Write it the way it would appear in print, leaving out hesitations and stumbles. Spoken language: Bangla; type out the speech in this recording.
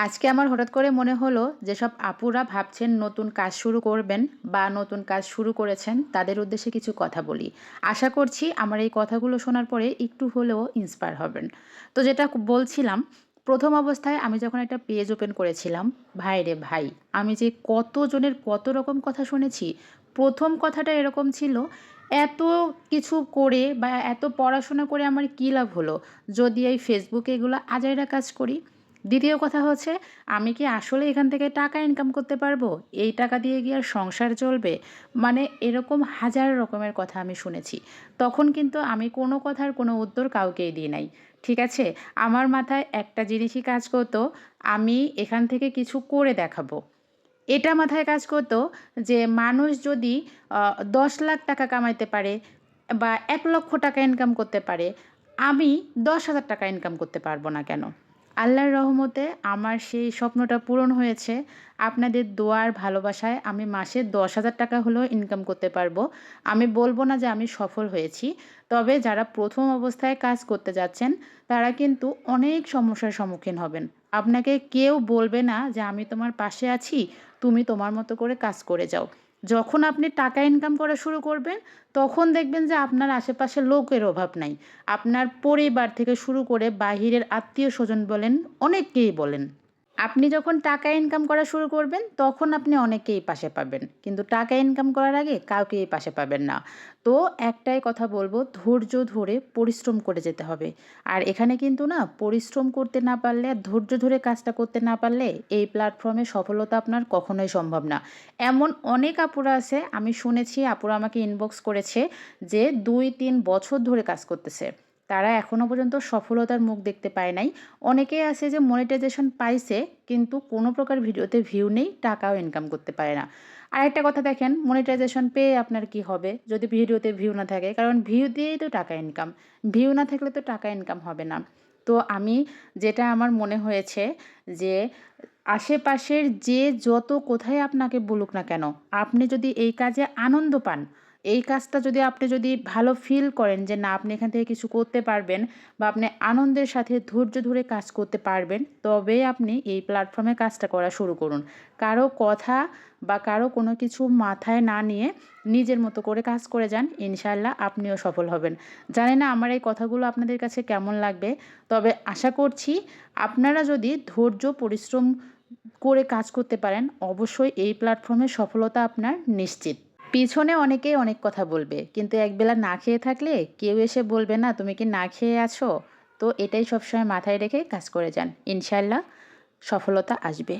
আজকে আমার হঠাৎ করে মনে হলো যেসব আপুরা ভাবছেন নতুন কাজ শুরু করবেন বা নতুন কাজ শুরু করেছেন তাদের উদ্দেশ্যে কিছু কথা বলি। আশা করছি আমার এই কথাগুলো শোনার পরে একটু হলেও ইন্সপায়ার হবেন। তো যেটা বলছিলাম, প্রথম অবস্থায় আমি যখন একটা পেজ ওপেন করেছিলাম, ভাই রে ভাই, আমি যে কতজনের কত রকম কথা শুনেছি। প্রথম কথাটা এরকম ছিল, এত কিছু করে বা এত পড়াশোনা করে আমার কী লাভ হলো যদি এই ফেসবুকে এগুলো আজাইরা কাজ করি। দ্বিতীয় কথা হচ্ছে, আমি কি আসলে এখান থেকে টাকা ইনকাম করতে পারবো? এই টাকা দিয়ে কি আর সংসার চলবে? মানে এরকম হাজার রকমের কথা আমি শুনেছি। তখন কিন্তু আমি কোনো কথার কোনো উত্তর কাউকেই দিই নাই। ঠিক আছে? আমার মাথায় একটা জিনিসই কাজ করতো, আমি এখান থেকে কিছু করে দেখাবো। এটা মাথায় কাজ করতো যে মানুষ যদি ১০,০০,০০০ টাকা কামাইতে পারে বা ১,০০,০০০ টাকা ইনকাম করতে পারে, আমি ১০,০০০ টাকা ইনকাম করতে পারবো না কেন? আল্লাহর রহমতে আমার সেই স্বপ্নটা পূরণ হয়েছে। আপনাদের দোয়ার ভালোবাসায় আমি মাসে ১০,০০০ টাকা হলেও ইনকাম করতে পারবো। আমি বলব না যে আমি সফল হয়েছি। তবে যারা প্রথম অবস্থায় কাজ করতে যাচ্ছেন, তারা কিন্তু অনেক সমস্যার সম্মুখীন হবেন। আপনাকে কেউ বলবে না যে আমি তোমার পাশে আছি, তুমি তোমার মতো করে কাজ করে যাও। যখন আপনি টাকা ইনকাম করা শুরু করবেন, তখন দেখবেন যে আপনার আশেপাশে লোকের অভাব নাই। আপনার পরিবার থেকে শুরু করে বাহিরের আত্মীয়স্বজন বলেন, অনেককেই বলেন। আপনি যখন টাকা ইনকাম করা শুরু করবেন, তখন আপনি অনেককেই পাশে পাবেন। কিন্তু টাকা ইনকাম করার আগে কাউকেই পাশে পাবেন না। তো একটাই কথা বলবো, ধৈর্য ধরে পরিশ্রম করে যেতে হবে। আর এখানে কিন্তু না, পরিশ্রম করতে না পারলে, ধৈর্য ধরে কাজটা করতে না পারলে এই প্ল্যাটফর্মে সফলতা আপনার কখনোই সম্ভব না। এমন অনেক আপুরা আছে, আমি শুনেছি আপুরা আমাকে ইনবক্স করেছে যে ২-৩ বছর ধরে কাজ করতেছে। তারা এখনো পর্যন্ত সফলতার মুখ দেখতে পায় নাই। অনেকেই আছে যে মনিটাইজেশন পাইছে, কিন্তু কোনো প্রকার ভিডিওতে ভিউ নেই, টাকাও ইনকাম করতে পারে না। আরেকটা কথা দেখেন, মনিটাইজেশন পেয়ে আপনার কি হবে যদি ভিডিওতে ভিউ না থাকে? কারণ ভিউ দিয়েই তো টাকা ইনকাম। ভিউ না থাকলে তো টাকা ইনকাম হবে না। তো আমি, যেটা আমার মনে হয়েছে যে আশেপাশের যে যত কোথায় আপনাকে বলুক না কেন, আপনি যদি এই কাজে আনন্দ পান, এই কাজটা যদি আপনি যদি ভালো ফিল করেন যে না আপনি এখান থেকে কিছু করতে পারবেন বা আপনি আনন্দের সাথে ধৈর্য ধরে কাজ করতে পারবেন, তবেই আপনি এই প্ল্যাটফর্মে কাজটা করা শুরু করুন। কারো কথা বা কারো কোনো কিছু মাথায় না নিয়ে নিজের মতো করে কাজ করে যান, ইনশাআল্লাহ আপনিও সফল হবেন। জানি না আমার এই কথাগুলো আপনাদের কাছে কেমন লাগবে, তবে আশা করছি আপনারা যদি ধৈর্য পরিশ্রম করে কাজ করতে পারেন, অবশ্যই এই প্ল্যাটফর্মে সফলতা আপনার নিশ্চিত। পিছনে অনেকেই অনেক কথা বলবে, কিন্তু একবেলা না খেয়ে থাকলে কেউ এসে বলবে না তুমি কি না খেয়ে আছো? তো এটাই সবসময় মাথায় রেখে কাজ করে যান। ইনশাআল্লাহ সফলতা আসবে।